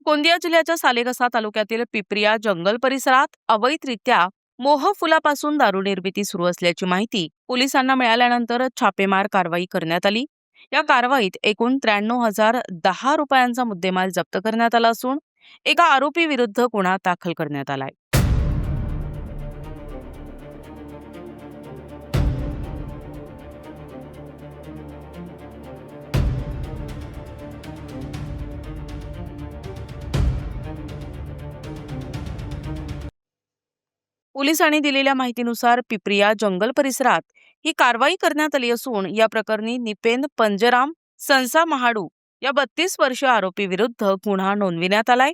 गोंदिया जिल्ह्याच्या सालेकसा तालुक्यातील पिपरिया जंगल परिसरात अवैधरित्या मोहफुलापासून दारू निर्मिती सुरू असल्याची माहिती पोलिसांना मिळाल्यानंतर छापेमार कारवाई करण्यात आली. या कारवाईत एकूण 93,010 रुपयांचा मुद्देमाल जप्त करण्यात आला असून एका आरोपी विरुद्ध गुन्हा दाखल करण्यात आलाय. पोलिसांनी दिलेल्या माहितीनुसार पिपरिया जंगल परिसरात ही कारवाई करण्यात आली असून या प्रकरणी निपेंद पंजराम संसा महाडू या 32 वर्षीय आरोपी विरुद्ध गुन्हा नोंदविण्यात आलाय.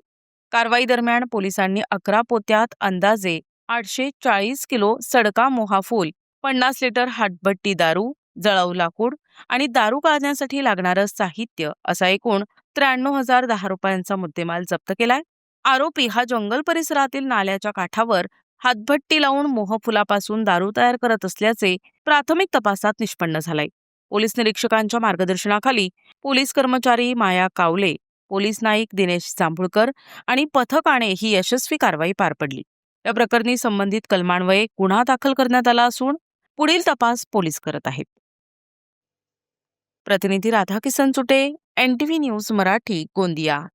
कारवाई दरम्यान पोलिसांनी 11 पोत्यात अंदाजे 840 किलो सडका मोहाफूल, 50 लिटर हातभट्टी दारू, जळाऊ लाकूड आणि दारू काढण्यासाठी लागणारं साहित्य असा एकूण 93,010 रुपयांचा मुद्देमाल जप्त केलाय. आरोपी हा जंगल परिसरातील नाल्याच्या काठावर हातभट्टी लावून मोहफुलापासून दारू तयार करत असल्याचे प्राथमिक तपासात निष्पन्न झालंय. पोलीस निरीक्षकांच्या मार्गदर्शनाखाली पोलीस कर्मचारी माया कावले, पोलीस नाईक दिनेश जांभुळकर आणि पथकाने ही यशस्वी कारवाई पार पडली. या प्रकरणी संबंधित कलमान्वये गुन्हा दाखल करण्यात आला असून पुढील तपास पोलीस करत आहेत. प्रतिनिधी राधाकिसन चुटे, NTV न्यूज मराठी, गोंदिया.